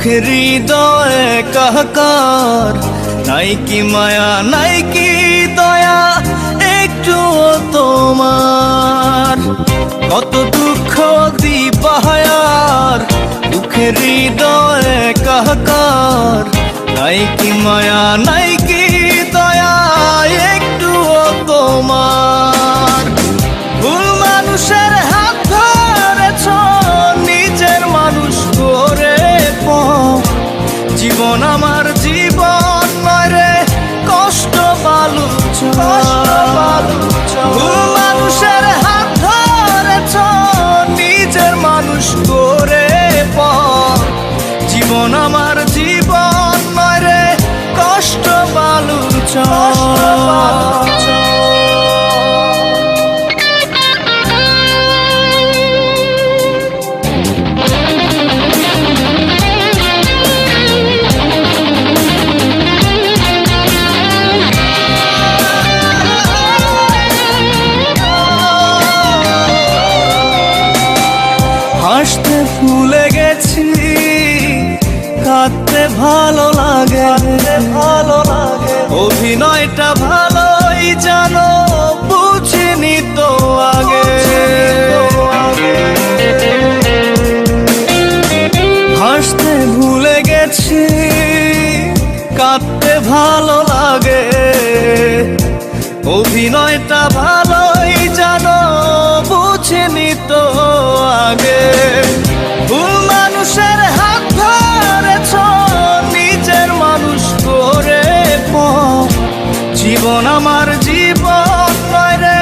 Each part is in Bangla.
দুঃখের হৃদয়ে কাহাকার, নাই কি মায়া নাই কি দয়া একটুও তোমার। কত দুঃখ দিবাহার, দুঃখের হৃদয়ে কাহাকার, নাই কি মায়া নাই কি দয়া একটুও তোমার। ভুল মানুষের হাত ধরেছ, নিজের মানুষ করে জীবন আমার জীবন নয় রে কষ্ট বালুচ। ভুল মানুষের হাত ধরেছ, নিজের মানুষ করে জীবন আমার জীবন নয় রে কষ্ট বালুচ। হাসতে ভুলে গেছি, কাঁদতে ভালো লাগে, অভিনয়টা ভালোই জানো, বুঝিনি তো আগে। হাসতে ভুলে গেছি, কাঁদতে ভালো লাগে, অভিনয়টা ভালোই জানো, বুঝিনি তো আগে। ভুল মানুষের হাত ধরেছ, নিজের মানুষ করে জীবন আমার জীবন নয় রে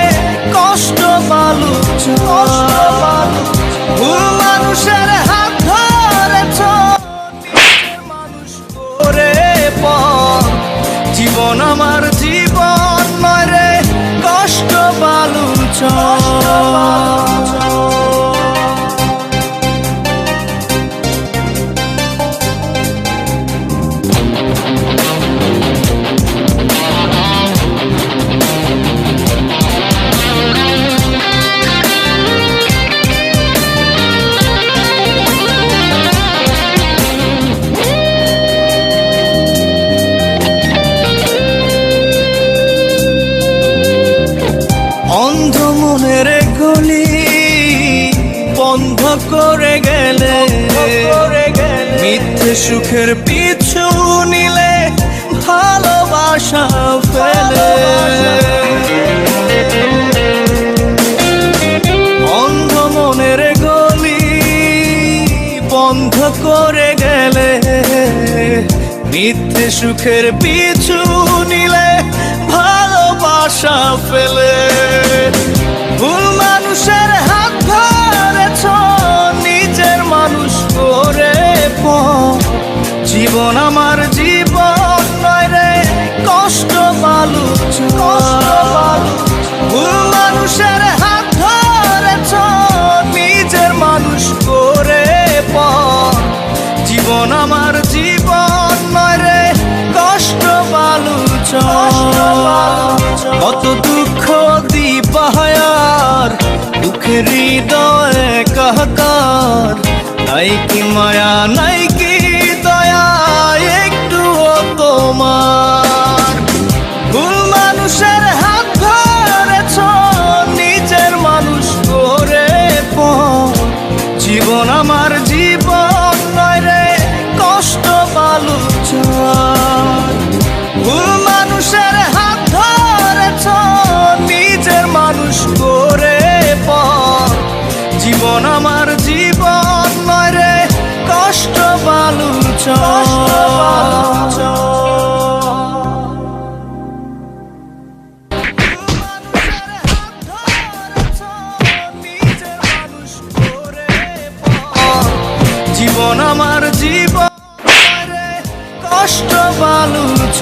কষ্ট বালুচ। ভুল মানুষের হাত ধরেছ, নিজের মানুষ করে জীবন আমার জীবন নয় রে কষ্ট বালুচ। অন্ধ মনের গলি বন্ধ করে গেলে, মিথ্যে সুখের পিছু নিলে ভালোবাসা ফেলে। অন্ধ মনের গলি বন্ধ করে গেলে, মিথ্যে সুখের পিছু নিলে ভালোবাসা ফেলে। ভুল মানুষের হাত ধরেছ, নিজের মানুষ করে জীবন আমার জীবন নয় রে কষ্ট বালুচ। ভুল মানুষের হাত ধরেছ, নিজের মানুষ করে জীবন আমার জীবন নয় রে কষ্ট বালুচ। কত দুঃখ দিবাহার, দুঃখের হৃদয়ে কাহাকার, নাই কি মায়া নাই কি দয়া একটুও তোমার। ভুল মানুষের হাত ধরেছ, নিজের মানুষ করে জীবন আমার জীবন নয় রে কষ্ট বালুচ। ভুল মানুষের হাত ধরেছ, নিজের মানুষ করে জীবন আমার জীবন নয় রে কষ্ট বালুচ। জীবন আমার জীবন রে কষ্ট বালুচ।